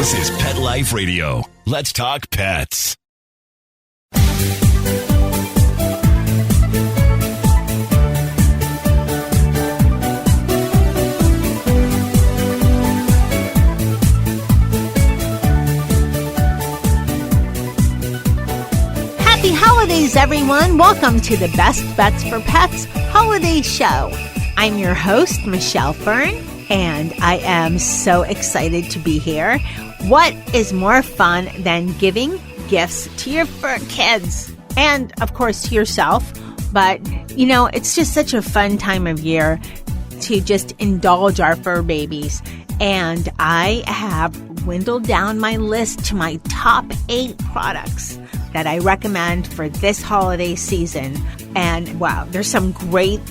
This is Pet Life Radio. Let's talk pets. Happy holidays, everyone. Welcome to the Best Bets for Pets Holiday Show. I'm your host, Michelle Fern, and I am so excited to be here. What is more fun than giving gifts to your fur kids? And, of course, to yourself. But, you know, it's just such a fun time of year to just indulge our fur babies. And I have dwindled down my list to my top 8 products that I recommend for this holiday season. And wow, there's some great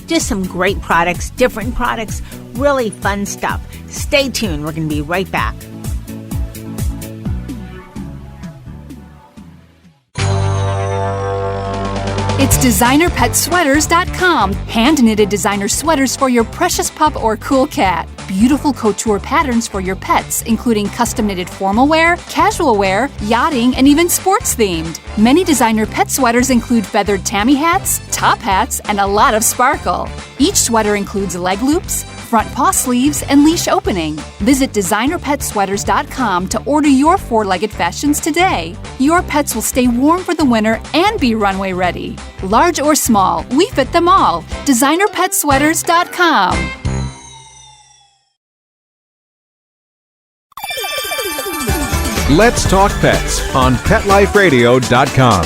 products, different products, really fun stuff. Stay tuned. We're going to be right back. It's designerpetsweaters.com. Hand-knitted designer sweaters for your precious pup or cool cat. Beautiful couture patterns for your pets, including custom-knitted formal wear, casual wear, yachting, and even sports-themed. Many designer pet sweaters include feathered tammy hats, top hats, and a lot of sparkle. Each sweater includes leg loops, front paw sleeves, and leash opening. Visit designerpetsweaters.com to order your 4-legged fashions today. Your pets will stay warm for the winter and be runway ready. Large or small, we fit them all. designerpetsweaters.com. Let's Talk Pets on PetLifeRadio.com.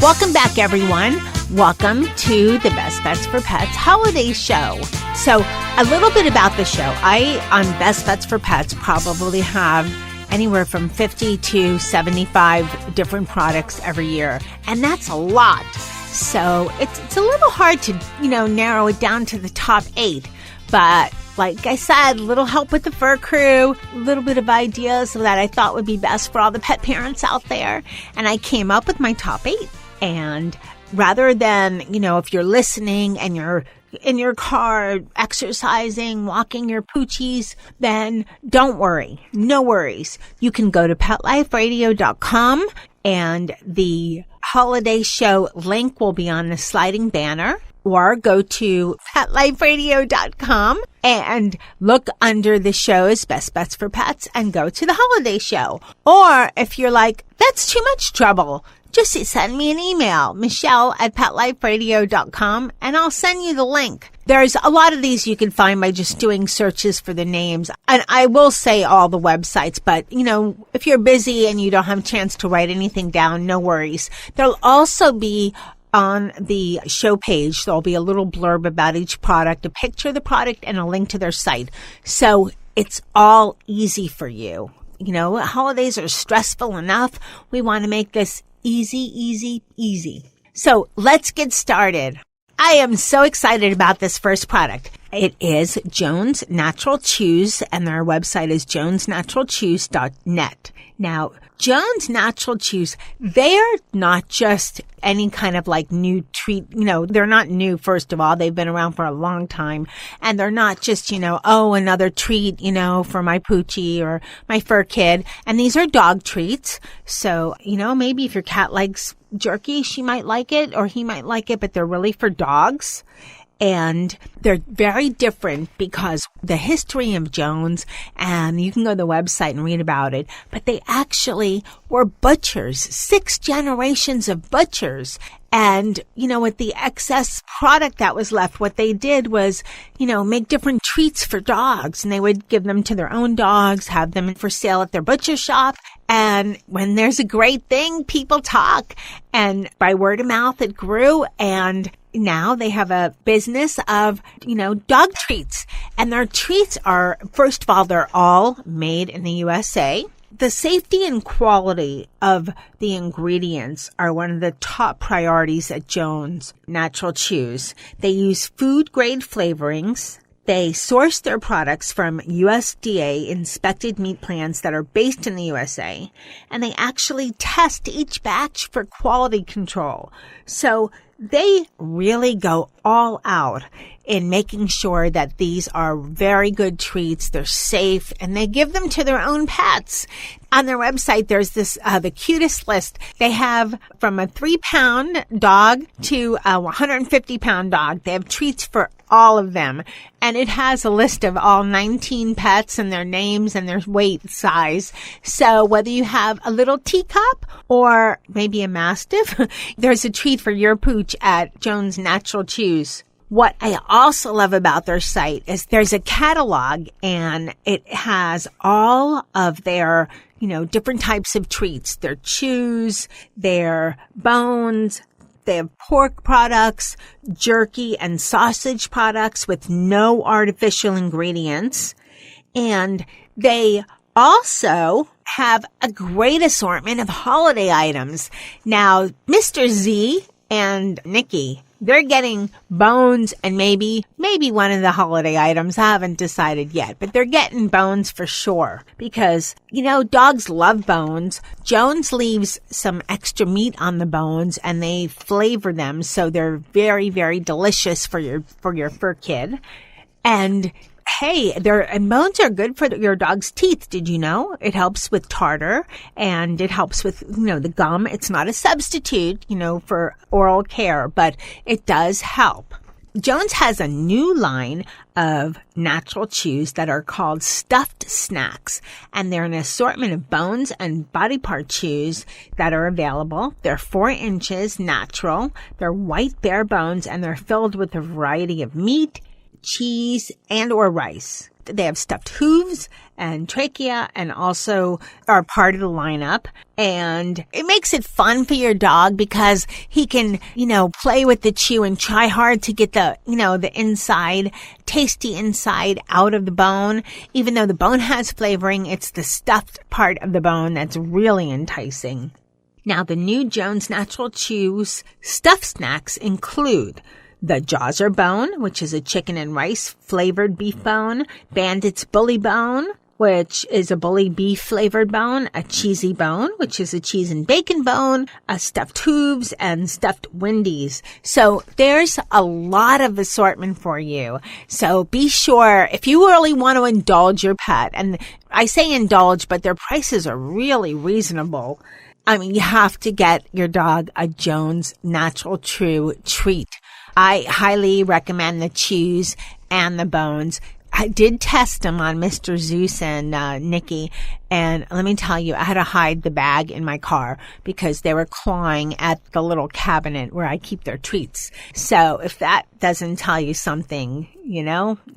Welcome back, everyone. Welcome to the Best Bets for Pets Holiday Show. So, a little bit about the show. I, on Best Bets for Pets, probably have anywhere from 50 to 75 different products every year. And that's a lot. So, it's a little hard to, narrow it down to the top 8. But like I said, a little help with the fur crew, a little bit of ideas that I thought would be best for all the pet parents out there. And I came up with my top 8. And rather than, if you're listening and you're in your car exercising, walking your poochies, then don't worry. No worries. You can go to PetLifeRadio.com and the holiday show link will be on the sliding banner. Or go to PetLifeRadio.com and look under the show's Best Bets for Pets and go to the holiday show. Or if you're like, that's too much trouble, just send me an email, Michelle@PetLifeRadio.com, and I'll send you the link. There's a lot of these you can find by just doing searches for the names. And I will say all the websites, but, if you're busy and you don't have a chance to write anything down, no worries. There'll also be on the show page, there'll be a little blurb about each product, a picture of the product, and a link to their site. So it's all easy for you. Holidays are stressful enough. We want to make this easy. So let's get started. I am so excited about this first product. It is Jones Natural Chews, and their website is jonesnaturalchews.net. Now, Jones Natural Chews, they're not just any kind of like new treat. They're not new, first of all. They've been around for a long time. And they're not just, another treat, for my poochie or my fur kid. And these are dog treats. So, maybe if your cat likes jerky, she might like it or he might like it, but they're really for dogs. And they're very different because the history of Jones, and you can go to the website and read about it, but they actually were butchers, 6 generations of butchers. And, with the excess product that was left, what they did was, make different treats for dogs. And they would give them to their own dogs, have them for sale at their butcher shop. And when there's a great thing, people talk. And by word of mouth, it grew. And now they have a business of, dog treats. And their treats are, first of all, they're all made in the USA. The safety and quality of the ingredients are one of the top priorities at Jones Natural Chews. They use food-grade flavorings, They source their products from USDA inspected meat plants that are based in the USA, and they actually test each batch for quality control. So they really go all out in making sure that these are very good treats, they're safe, and they give them to their own pets. On their website, there's this, the cutest list. They have from a 3-pound dog to a 150-pound dog. They have treats for all of them. And it has a list of all 19 pets and their names and their weight size. So whether you have a little teacup or maybe a mastiff, there's a treat for your pooch at Jones Natural Chews. What I also love about their site is there's a catalog, and it has all of their, different types of treats, their chews, their bones. They have pork products, jerky and sausage products with no artificial ingredients. And they also have a great assortment of holiday items. Now, Mr. Z and Nikki, they're getting bones and maybe one of the holiday items. I haven't decided yet, but they're getting bones for sure because, dogs love bones. Jones leaves some extra meat on the bones and they flavor them. So they're very, very delicious for your fur kid. And hey, bones are good for your dog's teeth. Did you know? It helps with tartar and it helps with, the gum. It's not a substitute, for oral care, but it does help. Jones has a new line of natural chews that are called stuffed snacks, and they're an assortment of bones and body part chews that are available. They're 4 inches natural. They're white bare bones, and they're filled with a variety of meat, cheese, and or rice. They have stuffed hooves and trachea and also are part of the lineup. And it makes it fun for your dog because he can, play with the chew and try hard to get the, the inside, tasty inside out of the bone. Even though the bone has flavoring, it's the stuffed part of the bone that's really enticing. Now, the new Jones Natural Chews stuffed snacks include the Jawser bone, which is a chicken and rice flavored beef bone, Bandit's bully bone, which is a bully beef flavored bone, a cheesy bone, which is a cheese and bacon bone, a stuffed hooves, and stuffed windies. So there's a lot of assortment for you. So be sure, if you really want to indulge your pet, and I say indulge, but their prices are really reasonable. You have to get your dog a Jones Natural True treat. I highly recommend the chews and the bones. I did test them on Mr. Zeus and Nikki, and let me tell you, I had to hide the bag in my car because they were clawing at the little cabinet where I keep their treats. So if that doesn't tell you something,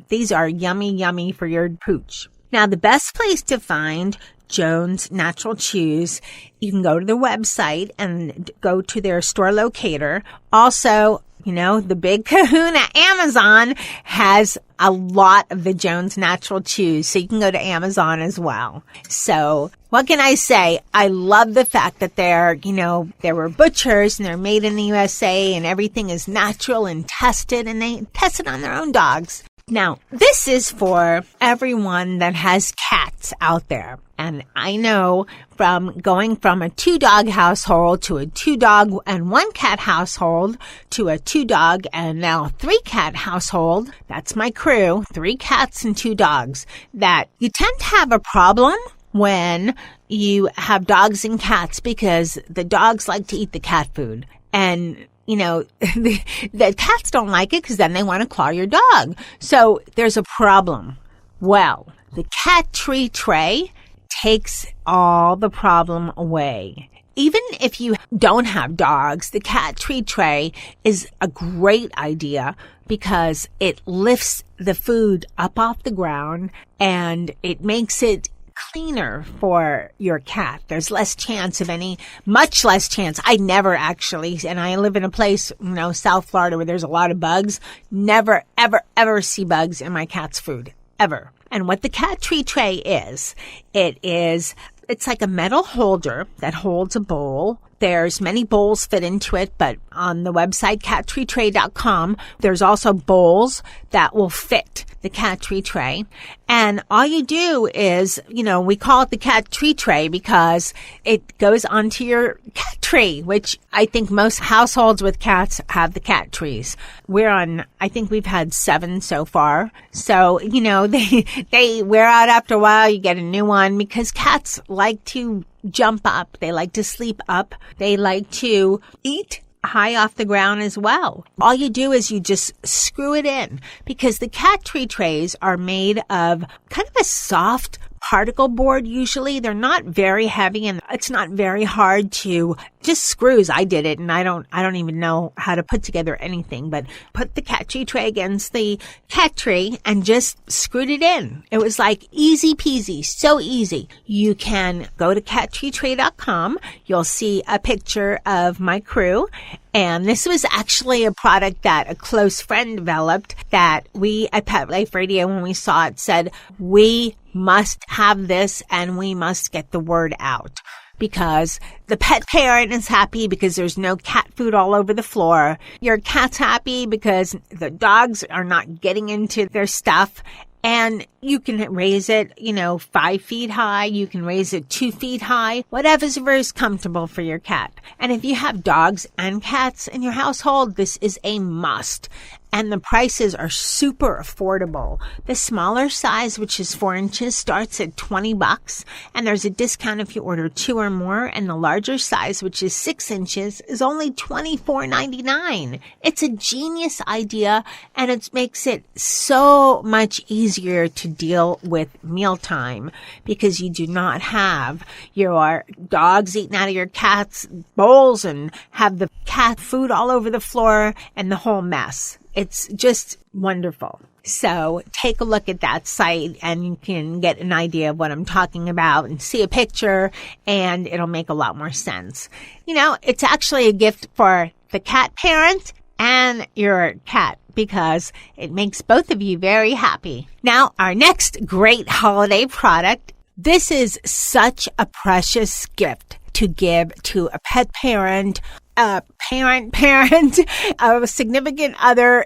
these are yummy, yummy for your pooch. Now, the best place to find Jones Natural Chews, you can go to the website and go to their store locator. Also, the big kahuna, Amazon, has a lot of the Jones Natural Chews, so you can go to Amazon as well. So what can I say? I love the fact that they were butchers and they're made in the USA and everything is natural and tested, and they test it on their own dogs. Now, this is for everyone that has cats out there. And I know from going from a 2-dog household to a 2-dog and 1-cat household to a 2-dog and now 3-cat household, that's my crew, 3 cats and 2 dogs, that you tend to have a problem when you have dogs and cats because the dogs like to eat the cat food. And the cats don't like it because then they want to claw your dog. So there's a problem. Well, the cat tree tray takes all the problem away. Even if you don't have dogs, the cat tree tray is a great idea because it lifts the food up off the ground and it makes it cleaner for your cat. There's much less chance. I never actually, and I live in a place, South Florida, where there's a lot of bugs. Never, ever, ever see bugs in my cat's food. Ever. And what the cat tree tray is, it's like a metal holder that holds a bowl There's many bowls fit into it, but on the website cattreetray.com, there's also bowls that will fit the cat tree tray. And all you do is, we call it the cat tree tray because it goes onto your cat tree, which I think most households with cats have the cat trees. I think we've had 7 so far. So, they wear out after a while. You get a new one because cats like to jump up. They like to sleep up. They like to eat high off the ground as well. All you do is you just screw it in because the cat tree trays are made of kind of a soft particle board usually. They're not very heavy and it's not very hard to just screws. I did it and I don't even know how to put together anything, but put the cat tree tray against the cat tree and just screwed it in. It was like easy peasy, so easy. You can go to cattreetray.com. You'll see a picture of my crew. And this was actually a product that a close friend developed that we at Pet Life Radio, when we saw it, said, we must have this and we must get the word out. Because the pet parent is happy because there's no cat food all over the floor. Your cat's happy because the dogs are not getting into their stuff. And you can raise it, 5 feet high. You can raise it 2 feet high, whatever's very comfortable for your cat. And if you have dogs and cats in your household, this is a must. And the prices are super affordable. The smaller size, which is 4 inches, starts at $20. And there's a discount if you order 2 or more. And the larger size, which is 6 inches, is only $24.99. It's a genius idea. And it makes it so much easier to deal with mealtime because you do not have your dogs eating out of your cat's bowls and have the cat food all over the floor and the whole mess. It's just wonderful. So take a look at that site and you can get an idea of what I'm talking about and see a picture and it'll make a lot more sense. It's actually a gift for the cat parent and your cat because it makes both of you very happy. Now, our next great holiday product. This is such a precious gift to give to a pet parent, a parent, a significant other,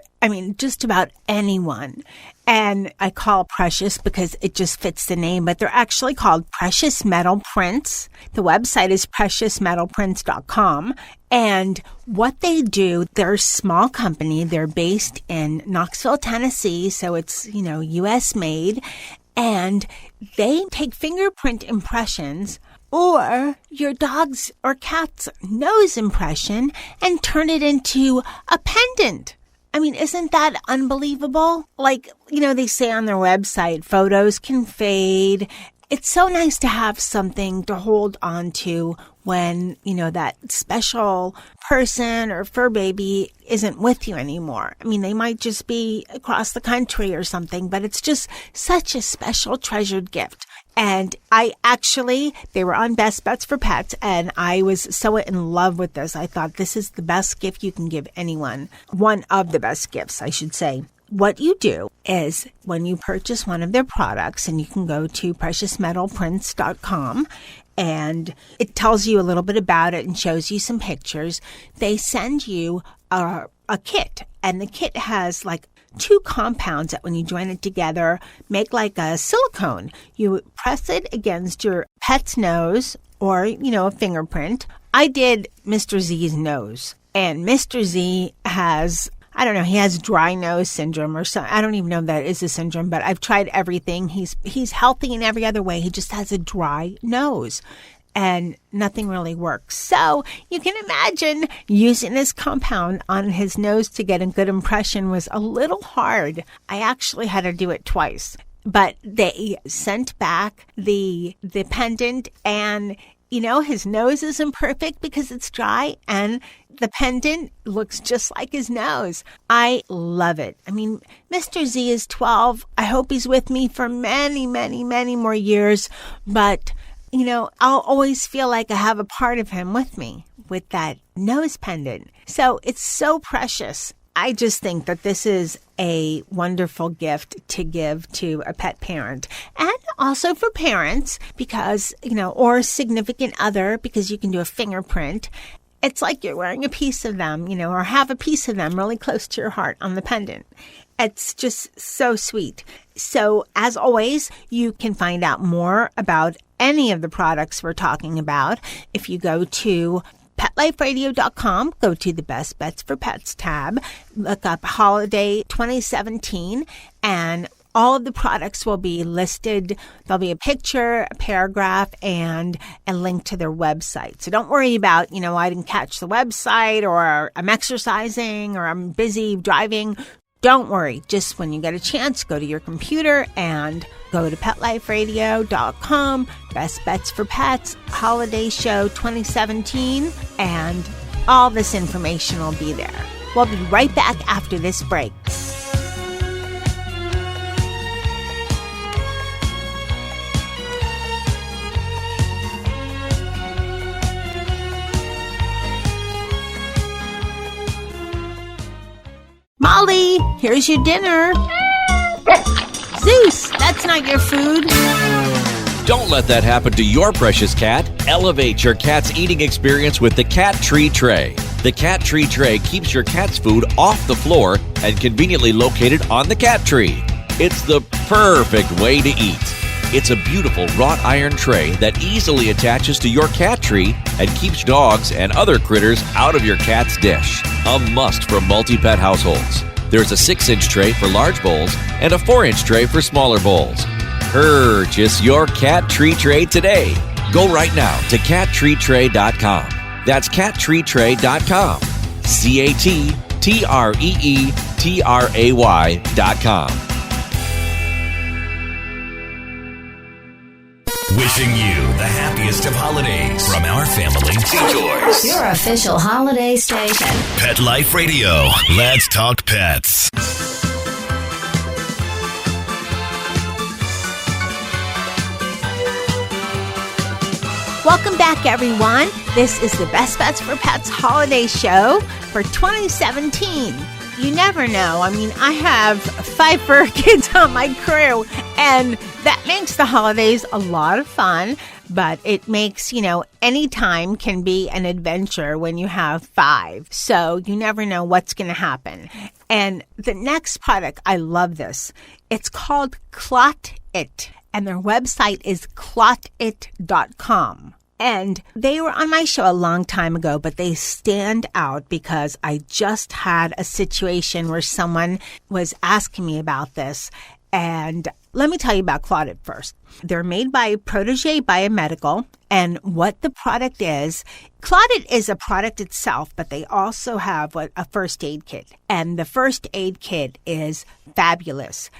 just about anyone. And I call it precious because it just fits the name, but they're actually called precious metal prints. The website is preciousmetalprints.com. And what they do, they're a small company. They're based in Knoxville, Tennessee. So it's, U.S. made. And they take fingerprint impressions or your dog's or cat's nose impression and turn it into a pendant. Isn't that unbelievable? They say on their website, photos can fade. It's so nice to have something to hold on to when, that special person or fur baby isn't with you anymore. They might just be across the country or something, but it's just such a special treasured gift. And they were on Best Bets for Pets, and I was so in love with this. I thought this is the best gift you can give anyone. One of the best gifts, I should say. What you do is when you purchase one of their products, and you can go to preciousmetalprints.com, and it tells you a little bit about it and shows you some pictures. They send you a kit, and the kit has 2 compounds that when you join it together make like a silicone. You press it against your pet's nose or, a fingerprint. I did Mr. Z's nose, and Mr. Z has, he has dry nose syndrome or something. I don't even know if that is a syndrome, but I've tried everything. He's healthy in every other way. He just has a dry nose. And nothing really works. So you can imagine using this compound on his nose to get a good impression was a little hard. I actually had to do it twice. But they sent back the pendant and, his nose isn't perfect because it's dry and the pendant looks just like his nose. I love it. Mr. Z is 12. I hope he's with me for many, many, many more years. But I'll always feel like I have a part of him with me with that nose pendant. So it's so precious. I just think that this is a wonderful gift to give to a pet parent. And Also for parents, because, or a significant other, because you can do a fingerprint. It's like you're wearing a piece of them, or have a piece of them really close to your heart on the pendant. It's just so sweet. So as always, you can find out more about any of the products we're talking about if you go to PetLifeRadio.com, go to the Best Bets for Pets tab, look up Holiday 2017, and all of the products will be listed. There'll be a picture, a paragraph, and a link to their website. So don't worry about, I didn't catch the website, or I'm exercising, or I'm busy driving. Don't worry. Just when you get a chance, go to your computer and go to PetLifeRadio.com, Best Bets for Pets, Holiday Show 2017, and all this information will be there. We'll be right back after this break. Molly, here's your dinner. Zeus, that's not your food. Don't let that happen to your precious cat. Elevate your cat's eating experience with the Cat Tree Tray. The Cat Tree Tray keeps your cat's food off the floor and conveniently located on the cat tree. It's the perfect way to eat. It's a beautiful wrought iron tray that easily attaches to your cat tree and keeps dogs and other critters out of your cat's dish. A must for multi-pet households. There's a 6-inch tray for large bowls and a 4-inch tray for smaller bowls. Purchase your Cat Tree Tray today. Go right now to cattreetray.com. That's cattreetray.com. CATTREETRAY.com. Wishing you the happiest of holidays from our family to yours. Your official holiday station. Pet Life Radio. Let's talk pets. Welcome back, everyone. This is the Best Bets for Pets holiday show for 2017. You never know. I have 5 fur kids on my crew, and that makes the holidays a lot of fun, but it makes, any time can be an adventure when you have 5. So you never know what's going to happen. And the next product, I love this. It's called Clot It, and their website is clotit.com. And they were on my show a long time ago, but they stand out because I just had a situation where someone was asking me about this. And let me tell you about Clot It first. They're made by Protégé Biomedical, and what the product is, Clot It is a product itself, but they also have a first aid kit. And the first aid kit is fabulous.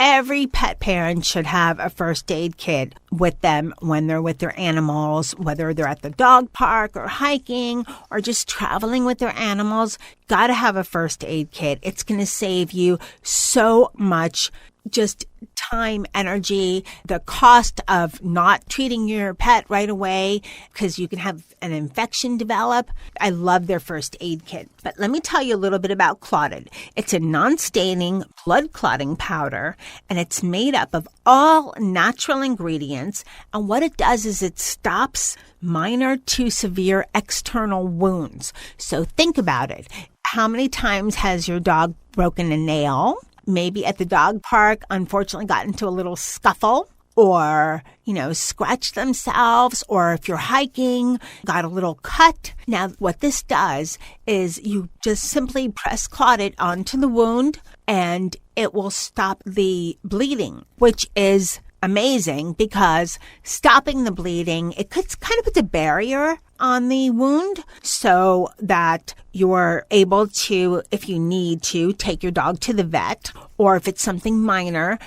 Every pet parent should have a first aid kit with them when they're with their animals, whether they're at the dog park or hiking or just traveling with their animals. Got to have a first aid kit. It's going to save you so much just time, energy, the cost of not treating your pet right away because you can have an infection develop. I love their first aid kit. But let me tell you a little bit about Clot It. It's a non-staining blood clotting powder, and it's made up of all natural ingredients. And what it does is it stops minor to severe external wounds. So think about it. How many times has your dog broken a nail? Maybe at the dog park, unfortunately got into a little scuffle, or, scratched themselves, or if you're hiking, got a little cut. Now, what this does is you just simply press Clot It onto the wound, and it will stop the bleeding, which is amazing because stopping the bleeding, it kind of puts a barrier on the wound so that you're able to, if you need to, take your dog to the vet, or if it's something minor,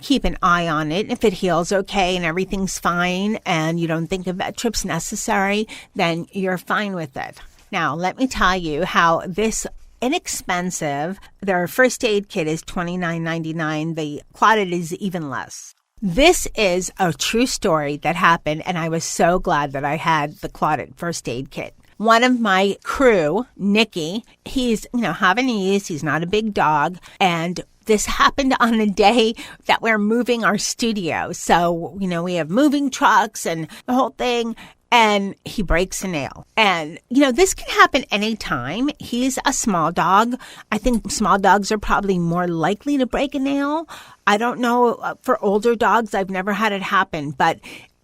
keep an eye on it. If it heals okay and everything's fine and you don't think a vet trip's necessary, then you're fine with it. Now, let me tell you how this inexpensive, their first aid kit is $29.99. The Clot It is even less. This is a true story that happened, and I was so glad that I had the Clot It first aid kit. one of my crew, Nikki, he's, Havanese. He's not a big dog. And this happened on the day that we're moving our studio. So, we have moving trucks and the whole thing. And he breaks a nail. And, this can happen anytime. He's a small dog. I think small dogs are probably more likely to break a nail. I don't know for older dogs. I've never had it happen. But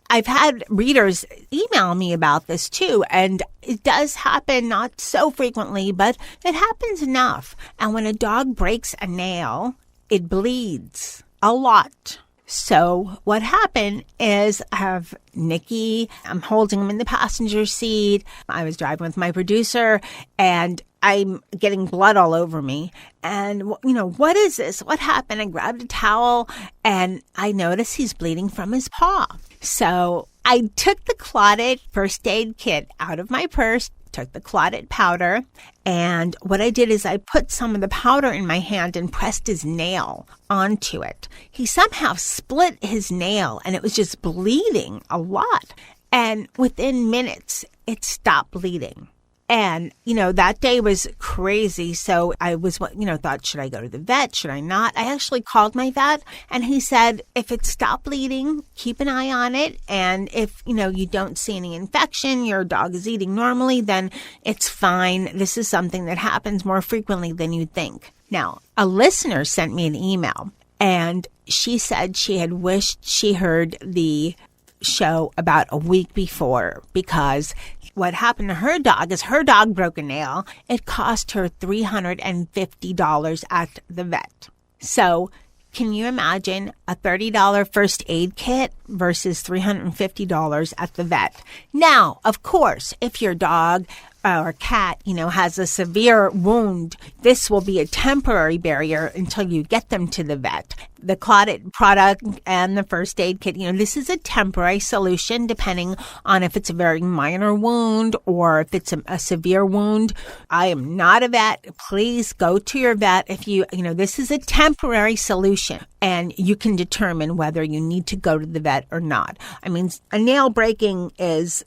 I've had readers email me about this too. And it does happen, not so frequently, but it happens enough. And when a dog breaks a nail, it bleeds a lot. So what happened is I have Nikki, I'm holding him in the passenger seat. I was driving with my producer and I'm getting blood all over me. And, what is this? What happened? I grabbed a towel and I noticed he's bleeding from his paw. So I took the clotted first aid kit out of my purse, took the clotted powder, and what I did is I put some of the powder in my hand and pressed his nail onto it. He somehow split his nail and it was just bleeding a lot. And within minutes, it stopped bleeding. And, that day was crazy. So I was, thought, should I go to the vet? Should I not? I actually called my vet and he said, if it stopped bleeding, keep an eye on it. And if, you don't see any infection, your dog is eating normally, then it's fine. This is something that happens more frequently than you think. Now, a listener sent me an email and she said she had wished she heard the show about a week before because what happened to her dog is her dog broke a nail. It cost her $350 at the vet. So can you imagine a $30 first aid kit versus $350 at the vet? Now, of course, if your dog or cat, has a severe wound, this will be a temporary barrier until you get them to the vet. The clotted product and the first aid kit, this is a temporary solution depending on if it's a very minor wound or if it's a severe wound. I am not a vet. Please go to your vet if this is a temporary solution and you can determine whether you need to go to the vet or not. I mean, a nail breaking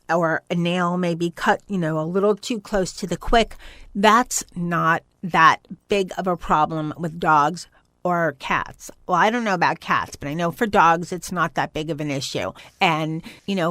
or a nail may be cut, a little too close to the quick. That's not that big of a problem with dogs or cats. Well, I don't know about cats, but I know for dogs, it's not that big of an issue. And,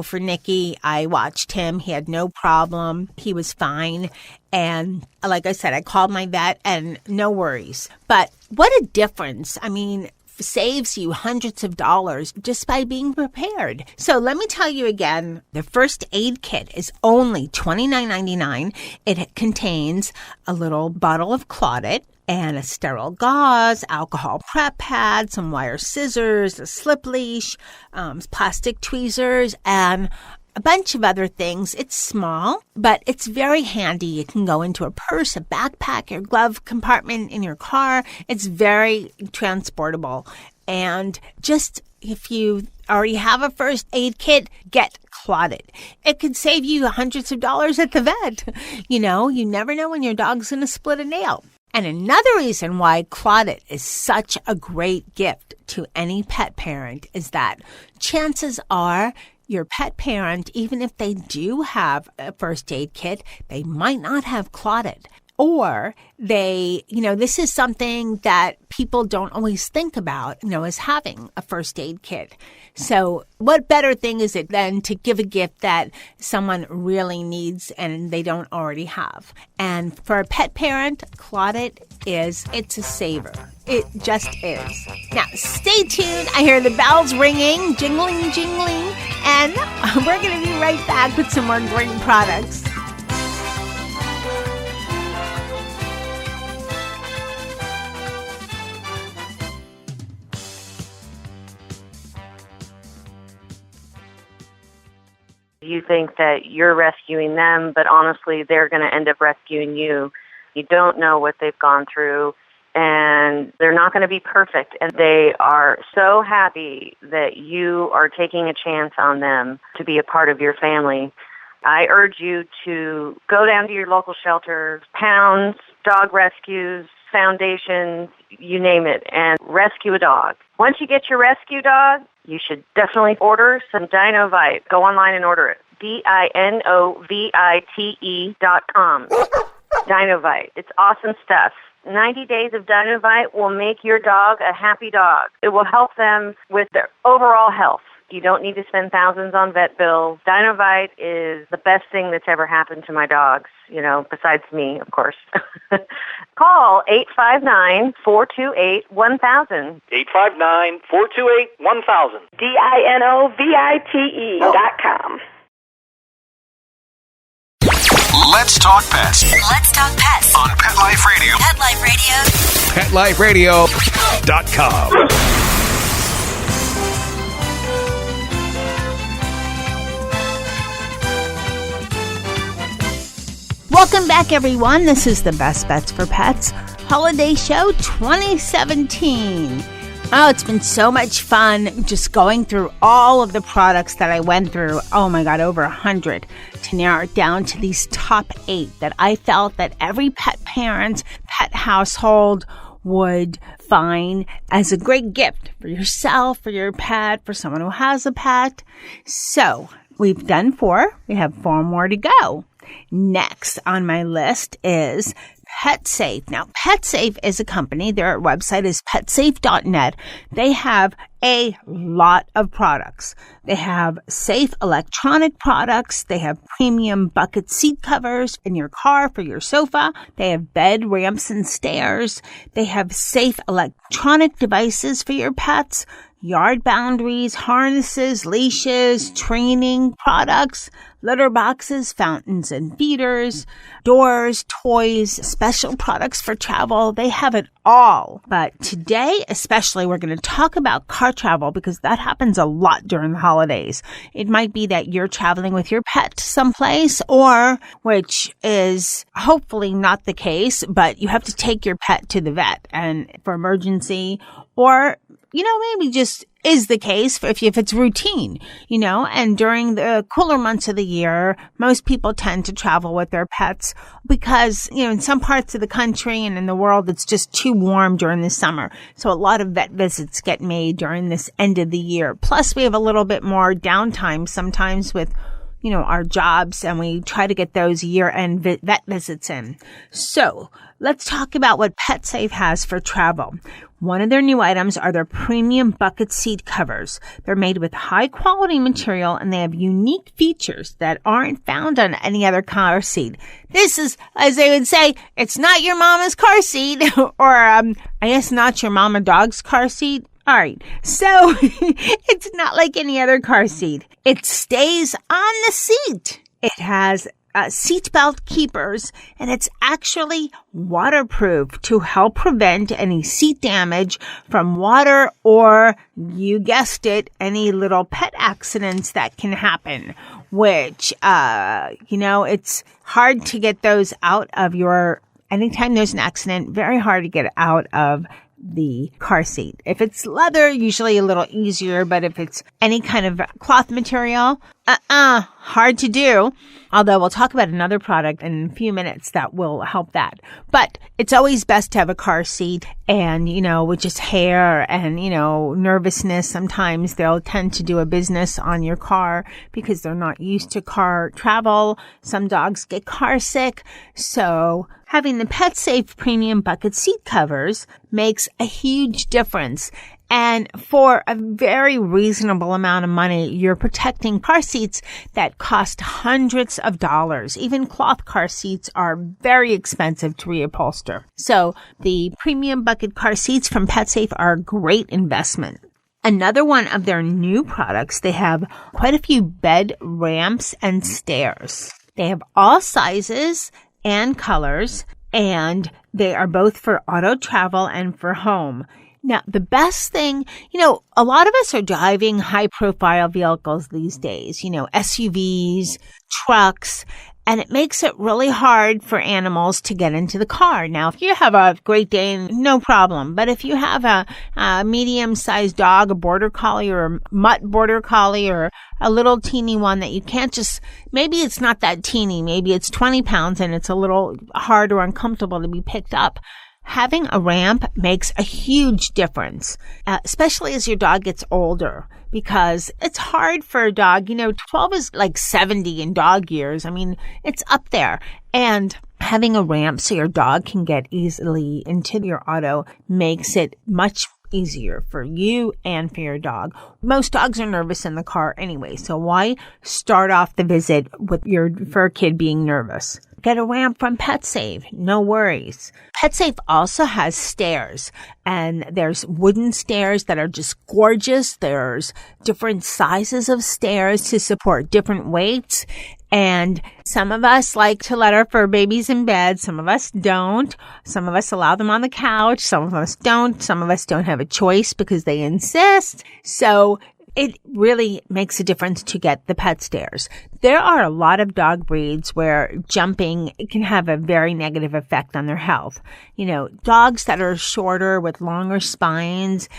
for Nikki, I watched him. He had no problem. He was fine. And like I said, I called my vet and no worries. But what a difference. I mean, saves you hundreds of dollars just by being prepared. So let me tell you again, the first aid kit is only $29.99. It contains a little bottle of clotted and a sterile gauze, alcohol prep pad, some wire scissors, a slip leash, plastic tweezers, and a bunch of other things. It's small, but it's very handy. It can go into a purse, a backpack, your glove compartment in your car. It's very transportable. And just if you already have a first aid kit, get clotted. It could save you hundreds of dollars at the vet. You never know when your dog's going to split a nail. And another reason why clotted is such a great gift to any pet parent is that chances are your pet parent, even if they do have a first aid kit, they might not have clotted. Or they, this is something that people don't always think about, as having a first aid kit. So what better thing is it than to give a gift that someone really needs and they don't already have? And for a pet parent, clotted it's a saver. It just is. Now, stay tuned. I hear the bells ringing, jingling, jingling, and we're going to be right back with some more great products. You think that you're rescuing them, but honestly, they're going to end up rescuing you. You don't know what they've gone through, and they're not going to be perfect. And they are so happy that you are taking a chance on them to be a part of your family. I urge you to go down to your local shelters, pounds, dog rescues, foundations, you name it, and rescue a dog. Once you get your rescue dog, you should definitely order some Dinovite. Go online and order it. DINOVITE.com. Dinovite. It's awesome stuff. 90 days of Dinovite will make your dog a happy dog. It will help them with their overall health. You don't need to spend thousands on vet bills. Dinovite is the best thing that's ever happened to my dogs, besides me, of course. Call 859-428-1000. 859-428-1000. DINOVITE.com. Let's talk pets. Let's talk pets On Pet Life Radio. Pet Life Radio. PetLifeRadio.com. Welcome back, everyone. This is the Best Bets for Pets Holiday Show 2017. Oh, it's been so much fun just going through all of the products that I went through. Oh my God, over 100 to narrow it down to these top 8 that I felt that every pet parent, pet household would find as a great gift for yourself, for your pet, for someone who has a pet. So we've done 4. We have 4 more to go. Next on my list is PetSafe. Now, PetSafe is a company. Their website is petsafe.net. They have a lot of products. They have safe electronic products. They have premium bucket seat covers in your car for your sofa. They have bed ramps and stairs. They have safe electronic devices for your pets, yard boundaries, harnesses, leashes, training products, litter boxes, fountains and feeders, doors, toys, special products for travel. They have it all. But today, especially, we're going to talk about car travel because that happens a lot during the holidays. It might be that you're traveling with your pet someplace, or, which is hopefully not the case, but you have to take your pet to the vet and for emergency, or maybe just is the case if it's routine, and during the cooler months of the year, most people tend to travel with their pets because, in some parts of the country and in the world, it's just too warm during the summer. So a lot of vet visits get made during this end of the year. Plus, we have a little bit more downtime sometimes with our jobs, and we try to get those year-end vet visits in. So let's talk about what PetSafe has for travel. One of their new items are their premium bucket seat covers. They're made with high-quality material, and they have unique features that aren't found on any other car seat. This is, as they would say, it's not your mama's car seat, or I guess not your mama dog's car seat. All right, so it's not like any other car seat. It stays on the seat. It has seatbelt keepers, and it's actually waterproof to help prevent any seat damage from water or, you guessed it, any little pet accidents that can happen, which, it's hard to get those out of anytime there's an accident, very hard to get out of the car seat. If it's leather, usually a little easier, but if it's any kind of cloth material, hard to do. Although we'll talk about another product in a few minutes that will help that. But it's always best to have a car seat, and, with just hair and, nervousness, sometimes they'll tend to do a business on your car because they're not used to car travel. Some dogs get car sick. So having the PetSafe premium bucket seat covers makes a huge difference. And for a very reasonable amount of money, you're protecting car seats that cost hundreds of dollars. Even cloth car seats are very expensive to reupholster. So the premium bucket car seats from PetSafe are a great investment. Another one of their new products, they have quite a few bed ramps and stairs. They have all sizes and colors, and they are both for auto travel and for home. Now, the best thing, a lot of us are driving high-profile vehicles these days, SUVs, trucks, and it makes it really hard for animals to get into the car. Now, if you have a Great Dane, no problem. But if you have a medium-sized dog, a border collie or a mutt border collie or a little teeny one that you can't just, maybe it's not that teeny, maybe it's 20 pounds and it's a little hard or uncomfortable to be picked up. having a ramp makes a huge difference, especially as your dog gets older, because it's hard for a dog. 12 is like 70 in dog years. I mean, it's up there. And having a ramp so your dog can get easily into your auto makes it much easier for you and for your dog. Most dogs are nervous in the car anyway, so why start off the visit with your fur kid being nervous? Get a ramp from PetSafe. No worries. PetSafe also has stairs, and there's wooden stairs that are just gorgeous. There's different sizes of stairs to support different weights. And some of us like to let our fur babies in bed. Some of us don't. Some of us allow them on the couch. Some of us don't. Some of us don't have a choice because they insist. So it really makes a difference to get the pet stairs. There are a lot of dog breeds where jumping can have a very negative effect on their health. Dogs that are shorter with longer spines,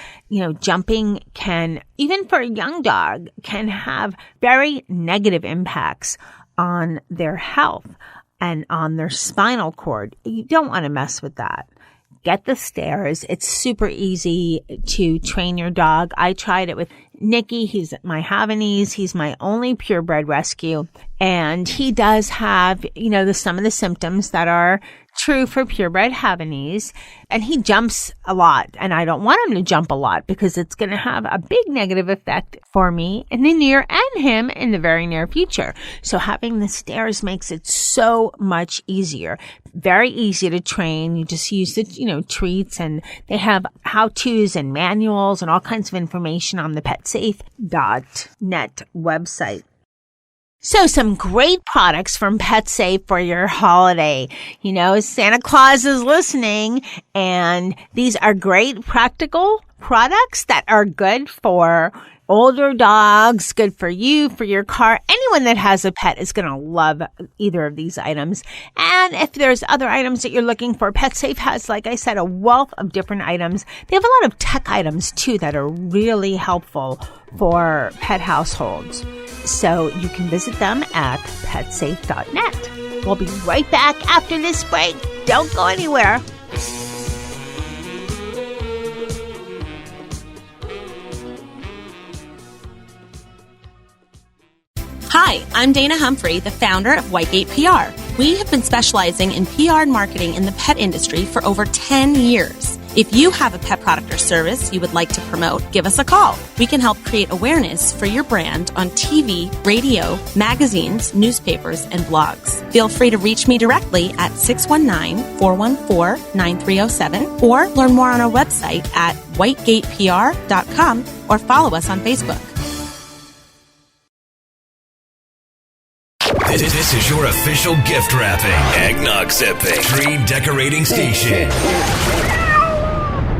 jumping can, even for a young dog, can have very negative impacts on their health and on their spinal cord. You don't want to mess with that. Get the stairs. It's super easy to train your dog. I tried it with Nicky. He's my Havanese. He's my only purebred rescue. And he does have, some of the symptoms that are true for purebred Havanese. And he jumps a lot. And I don't want him to jump a lot because it's going to have a big negative effect for me in the near and him in the very near future. So having the stairs makes it so much easier. Very easy to train. You just use the, treats, and they have how-tos and manuals and all kinds of information on the PetSafe.net website. So some great products from PetSafe for your holiday. Santa Claus is listening, and these are great practical products that are good for older dogs, good for you, for your car. Anyone that has a pet is going to love either of these items. And if there's other items that you're looking for, PetSafe has, like I said, a wealth of different items. They have a lot of tech items too that are really helpful for pet households. So you can visit them at petsafe.net. We'll be right back after this break. Don't go anywhere. Hi, I'm Dana Humphrey, the founder of Whitegate PR. We have been specializing in PR and marketing in the pet industry for over 10 years. If you have a pet product or service you would like to promote, give us a call. We can help create awareness for your brand on TV, radio, magazines, newspapers, and blogs. Feel free to reach me directly at 619-414-9307 or learn more on our website at whitegatepr.com or follow us on Facebook. This is your official gift wrapping, eggnog sipping, tree decorating station.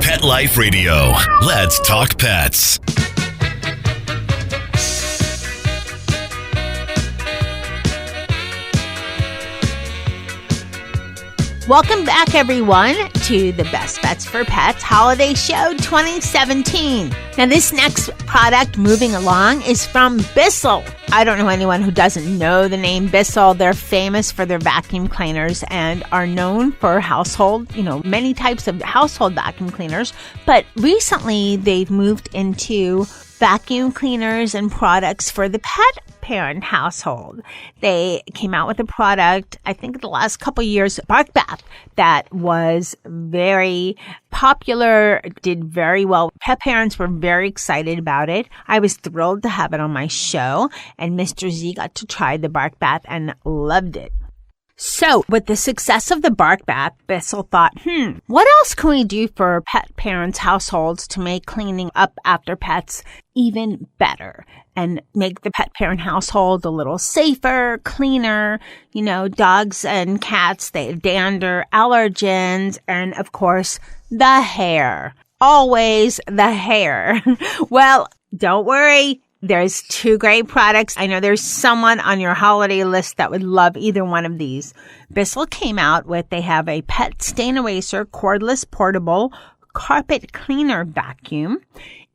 Pet Life Radio. Let's talk pets. Welcome back, everyone, to the Best Bets for Pets Holiday Show 2017. Now, this next product moving along is from Bissell. I don't know anyone who doesn't know the name Bissell. They're famous for their vacuum cleaners and are known for household, many types of household vacuum cleaners. But recently, they've moved into vacuum cleaners and products for the pet parent household. They came out with a product, I think the last couple of years, Bark Bath, that was very popular, did very well. Pet parents were very excited about it. I was thrilled to have it on my show, and Mr. Z got to try the Bark Bath and loved it. So, with the success of the Bark Bath, Bissell thought, what else can we do for pet parents' households to make cleaning up after pets even better and make the pet parent household a little safer, cleaner? Dogs and cats, they have dander, allergens, and of course, the hair. Always the hair. Well, don't worry. There's two great products. I know there's someone on your holiday list that would love either one of these. Bissell came out with, they have a pet stain eraser cordless portable carpet cleaner vacuum.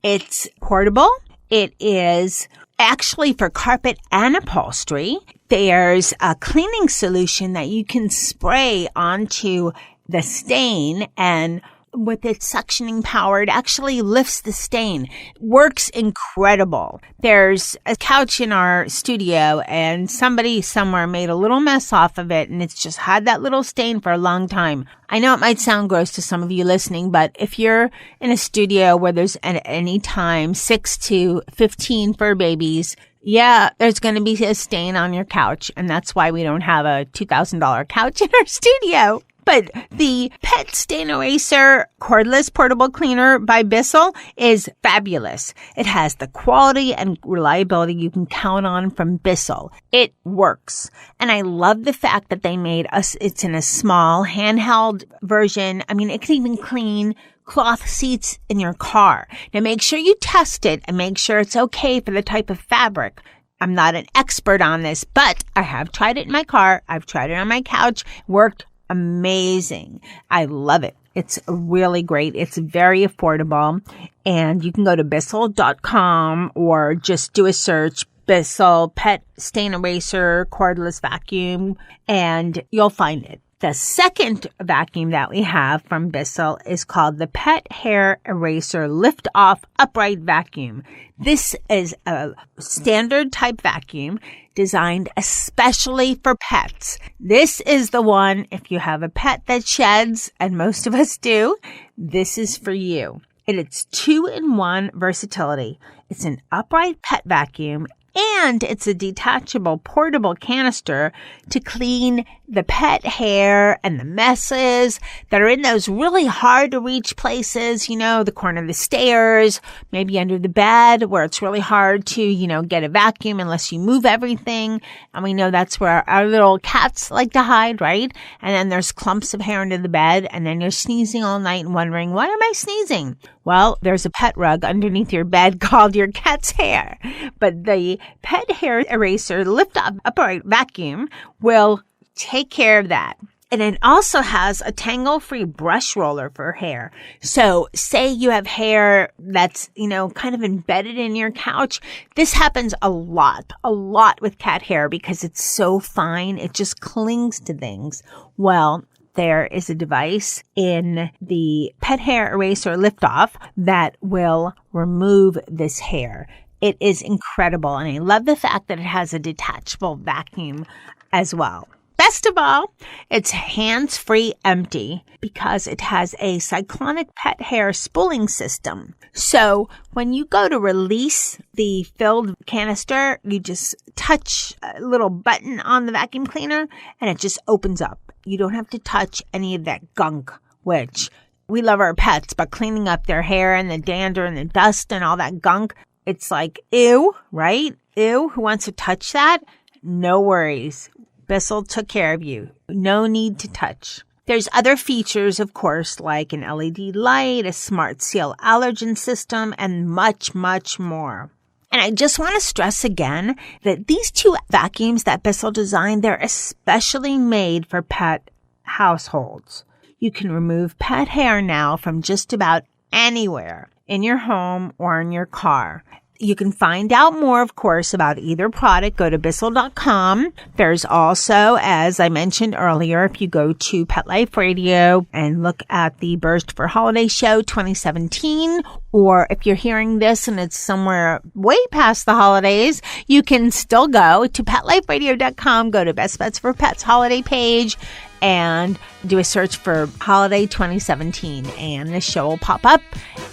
It's portable. It is actually for carpet and upholstery. There's a cleaning solution that you can spray onto the stain, and with its suctioning power, it actually lifts the stain. Works incredible. There's a couch in our studio and somebody somewhere made a little mess off of it, and it's just had that little stain for a long time. I know it might sound gross to some of you listening, but if you're in a studio where there's at any time 6 to 15 fur babies, yeah, there's going to be a stain on your couch, and that's why we don't have a $2,000 couch in our studio. But the Pet Stain Eraser Cordless Portable Cleaner by Bissell is fabulous. It has the quality and reliability you can count on from Bissell. It works. And I love the fact that they made us, it's in a small handheld version. I mean, it can even clean cloth seats in your car. Now make sure you test it and make sure it's okay for the type of fabric. I'm not an expert on this, but I have tried it in my car. I've tried it on my couch. Worked amazing. I love it. It's really great. It's very affordable. And you can go to Bissell.com or just do a search, Bissell Pet Stain Eraser Cordless Vacuum, and you'll find it. The second vacuum that we have from Bissell is called the Pet Hair Eraser Lift Off Upright Vacuum. This is a standard type vacuum designed especially for pets. This is the one, if you have a pet that sheds, and most of us do, this is for you. It's 2-in-1 versatility. It's an upright pet vacuum, and it's a detachable portable canister to clean the pet hair and the messes that are in those really hard to reach places, you know, the corner of the stairs, maybe under the bed where it's really hard to, you know, get a vacuum unless you move everything. And we know that's where our little cats like to hide, right? And then there's clumps of hair under the bed, and then you're sneezing all night and wondering, why am I sneezing? Well, there's a pet rug underneath your bed called your cat's hair. But the Pet Hair Eraser Lift Up Upright Vacuum will take care of that. And it also has a tangle-free brush roller for hair. So say you have hair that's, you know, kind of embedded in your couch. This happens a lot with cat hair because it's so fine. It just clings to things. Well, there is a device in the Pet Hair Eraser Liftoff that will remove this hair. It is incredible, and I love the fact that it has a detachable vacuum as well. Best of all, it's hands-free empty because it has a cyclonic pet hair spooling system. So when you go to release the filled canister, you just touch a little button on the vacuum cleaner and it just opens up. You don't have to touch any of that gunk, which we love our pets, but cleaning up their hair and the dander and the dust and all that gunk, it's like, ew, right? Ew, who wants to touch that? No worries. Bissell took care of you. No need to touch. There's other features, of course, like an LED light, a smart seal allergen system, and much, much more. And I just want to stress again that these two vacuums that Bissell designed, they're especially made for pet households. You can remove pet hair now from just about anywhere in your home or in your car. You can find out more, of course, about either product. Go to Bissell.com. There's also, as I mentioned earlier, if you go to Pet Life Radio and look at the Burst for Holiday Show 2017, or if you're hearing this and it's somewhere way past the holidays, you can still go to PetLifeRadio.com, go to Best Bets for Pets holiday page, and do a search for Holiday 2017, and the show will pop up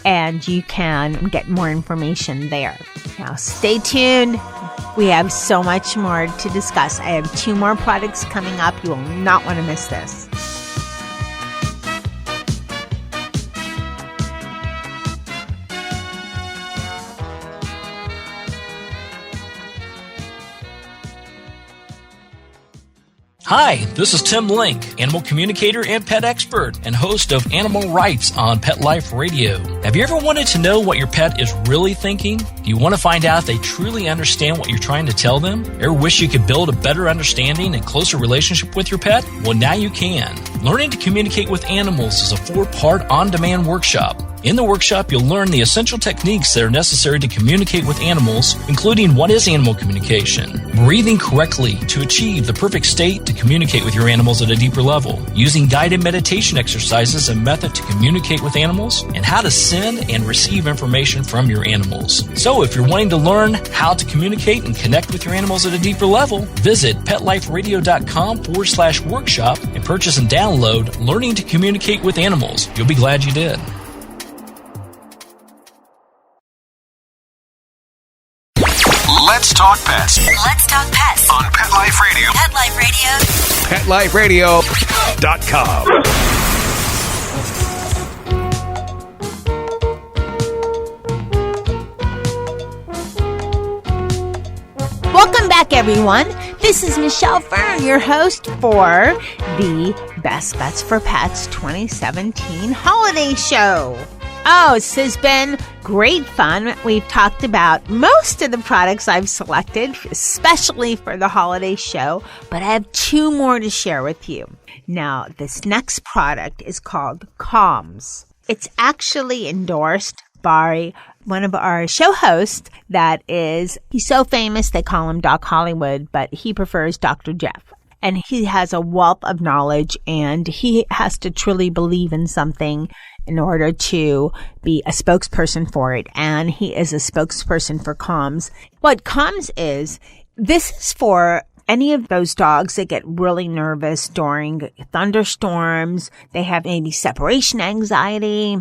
and you can get more information there. Now stay tuned. We have so much more to discuss. I have 2 more products coming up. You will not want to miss this. Hi, this is Tim Link, animal communicator and pet expert and host of Animal Rights on Pet Life Radio. Have you ever wanted to know what your pet is really thinking? Do you want to find out if they truly understand what you're trying to tell them? Ever wish you could build a better understanding and closer relationship with your pet? Well, now you can. Learning to communicate with animals is a 4-part on-demand workshop. In the workshop, you'll learn the essential techniques that are necessary to communicate with animals, including what is animal communication, breathing correctly to achieve the perfect state to communicate with your animals at a deeper level, using guided meditation exercises and method to communicate with animals, and how to send and receive information from your animals. So if you're wanting to learn how to communicate and connect with your animals at a deeper level, visit PetLifeRadio.com/workshop and purchase and download Learning to Communicate with Animals. You'll be glad you did. Let's talk pets. Let's talk pets On Pet Life Radio. Pet Life Radio. PetLifeRadio.com. Welcome back, everyone. This is Michelle Fern, your host for the Best Bets for Pets 2017 Holiday Show. Oh, this has been great fun. We've talked about most of the products I've selected, especially for the holiday show, but I have two more to share with you. Now, this next product is called Calms. It's actually endorsed by one of our show hosts he's so famous they call him Doc Hollywood, but he prefers Dr. Jeff. And he has a wealth of knowledge, and he has to truly believe in something in order to be a spokesperson for it. And he is a spokesperson for Calms. What Calms is, this is for any of those dogs that get really nervous during thunderstorms. They have maybe separation anxiety.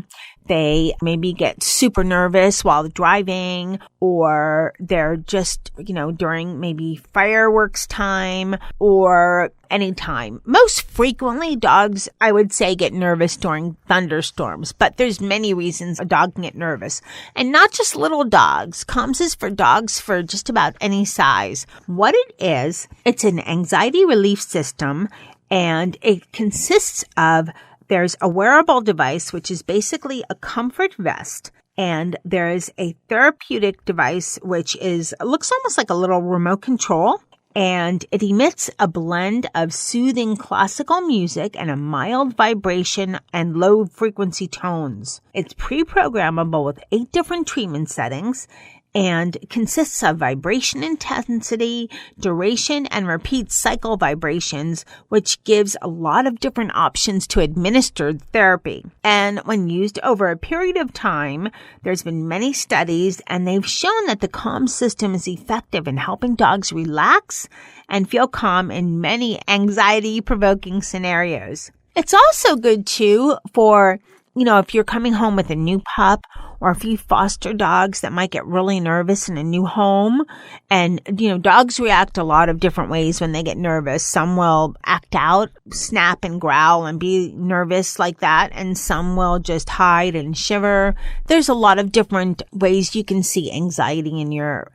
They maybe get super nervous while driving, or they're just, during maybe fireworks time or any time. Most frequently, dogs, I would say, get nervous during thunderstorms, but there's many reasons a dog can get nervous. And not just little dogs. Calms is for dogs for just about any size. What it is, it's an anxiety relief system, and it consists of there's a wearable device, which is basically a comfort vest. And there is a therapeutic device, which looks almost like a little remote control. And it emits a blend of soothing classical music and a mild vibration and low frequency tones. It's pre-programmable with 8 different treatment settings, and consists of vibration intensity, duration, and repeat cycle vibrations, which gives a lot of different options to administer therapy. And when used over a period of time, there's been many studies, and they've shown that the Calms system is effective in helping dogs relax and feel calm in many anxiety-provoking scenarios. It's also good, too, for if you're coming home with a new pup, or a few foster dogs that might get really nervous in a new home. And, dogs react a lot of different ways when they get nervous. Some will act out, snap and growl and be nervous like that. And some will just hide and shiver. There's a lot of different ways you can see anxiety in your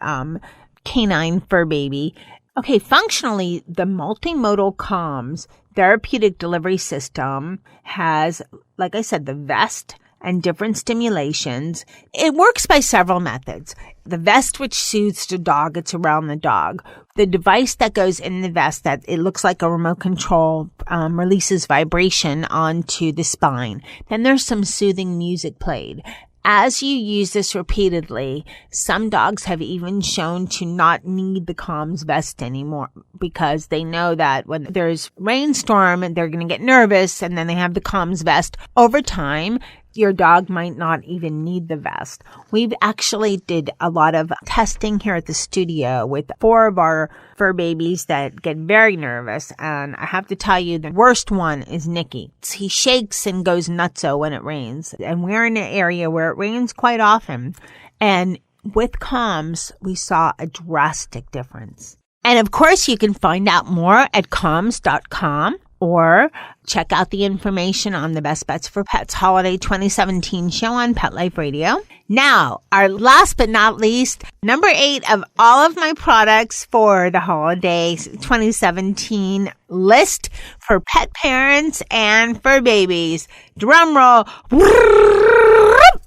canine fur baby. Okay, functionally, the multimodal Calms therapeutic delivery system has, like I said, the vest and different stimulations. It works by several methods. The vest, which soothes the dog, it's around the dog. The device that goes in the vest, that it looks like a remote control, releases vibration onto the spine. Then there's some soothing music played. As you use this repeatedly, some dogs have even shown to not need the Calms vest anymore, because they know that when there's rainstorm, they're going to get nervous, and then they have the Calms vest. Over time, your dog might not even need the vest. We've actually did a lot of testing here at the studio with 4 of our fur babies that get very nervous. And I have to tell you, the worst one is Nicky. He shakes and goes nutso when it rains. And we're in an area where it rains quite often. And with Calms, we saw a drastic difference. And of course, you can find out more at calms.com. Or check out the information on the Best Bets for Pets Holiday 2017 show on Pet Life Radio. Now, our last but not least, number 8 of all of my products for the holiday 2017 list for pet parents and fur babies. Drum roll.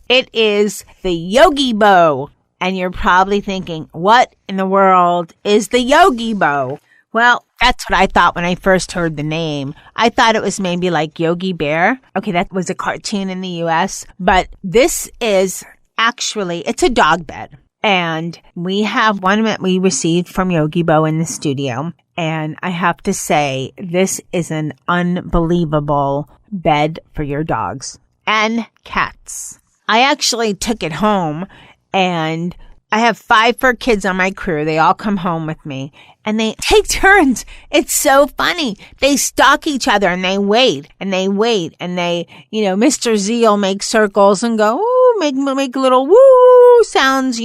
It is the Yogi Bow. And you're probably thinking, what in the world is the Yogi Bow? Well, That's what I thought when I first heard the name. I thought it was maybe like Yogi Bear. Okay, that was a cartoon in the U.S. But this is actually, it's a dog bed. And we have one that we received from Yogi Bo in the studio. And I have to say, this is an unbelievable bed for your dogs and cats. I actually took it home, and I have 5 fur kids on my crew. They all come home with me, and they take turns. It's so funny. They stalk each other, and they wait, and they wait, and they, Mr. Z will make circles and go, ooh, make little woo sounds,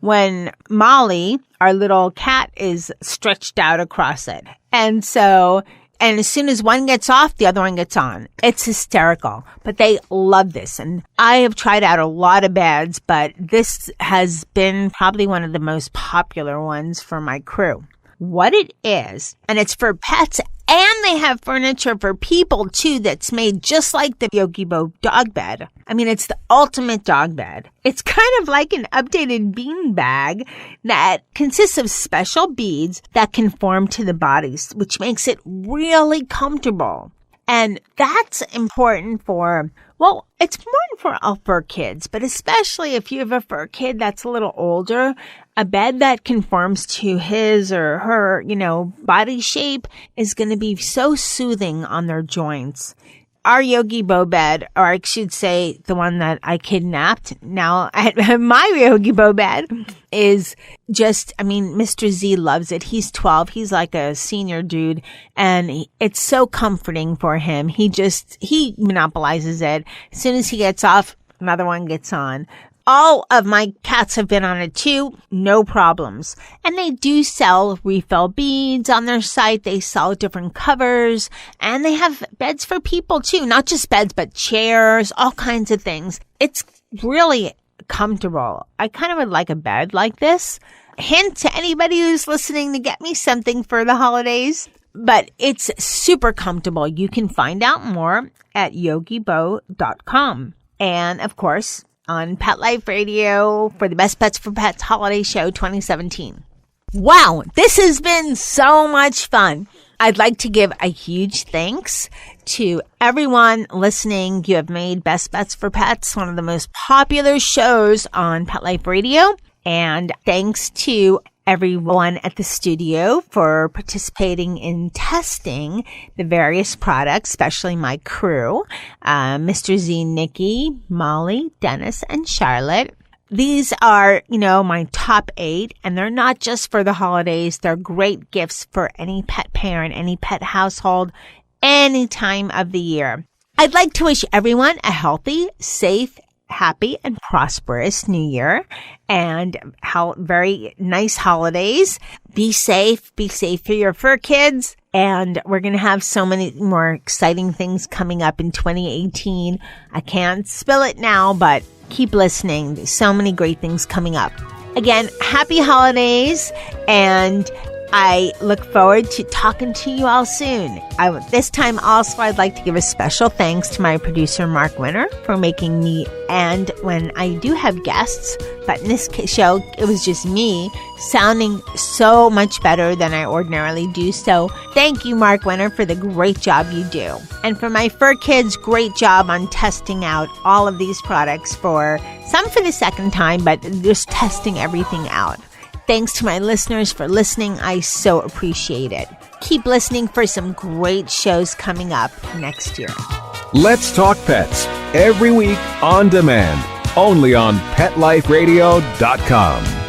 when Molly, our little cat, is stretched out across it. And as soon as one gets off, the other one gets on. It's hysterical, but they love this. And I have tried out a lot of beds, but this has been probably one of the most popular ones for my crew. What it is, and it's for pets, and they have furniture for people too that's made just like the Yogi Bo dog bed. I mean, it's the ultimate dog bed. It's kind of like an updated bean bag that consists of special beads that conform to the bodies, which makes it really comfortable. And that's important for, it's important for all fur kids, but especially if you have a fur kid that's a little older, a bed that conforms to his or her, body shape is going to be so soothing on their joints. Our Yogi Bo bed, or I should say the one that I kidnapped now, my Yogi Bo bed is just, Mr. Z loves it. He's 12. He's like a senior dude, and it's so comforting for him. He monopolizes it. As soon as he gets off, another one gets on. All of my cats have been on it too, no problems. And they do sell refill beads on their site. They sell different covers, and they have beds for people too. Not just beds, but chairs, all kinds of things. It's really comfortable. I kind of would like a bed like this. Hint to anybody who's listening to get me something for the holidays. But it's super comfortable. You can find out more at yogibo.com. And of course, on Pet Life Radio for the Best Pets for Pets Holiday Show 2017. Wow, this has been so much fun. I'd like to give a huge thanks to everyone listening. You have made Best Pets for Pets one of the most popular shows on Pet Life Radio. And thanks to everyone at the studio for participating in testing the various products, especially my crew, Mr. Z, Nikki, Molly, Dennis, and Charlotte. These are, my top 8, and they're not just for the holidays. They're great gifts for any pet parent, any pet household, any time of the year. I'd like to wish everyone a healthy, safe, happy and prosperous New Year and very nice holidays. Be safe for your fur kids. And we're going to have so many more exciting things coming up in 2018. I can't spill it now, but keep listening. There's so many great things coming up. Again, happy holidays, and I look forward to talking to you all soon. This time also, I'd like to give a special thanks to my producer, Mark Winter, for making me, and when I do have guests, but in this show, it was just me, sounding so much better than I ordinarily do. So thank you, Mark Winter, for the great job you do. And for my fur kids, great job on testing out all of these products some for the second time, but just testing everything out. Thanks to my listeners for listening. I so appreciate it. Keep listening for some great shows coming up next year. Let's Talk Pets, every week on demand, only on PetLifeRadio.com.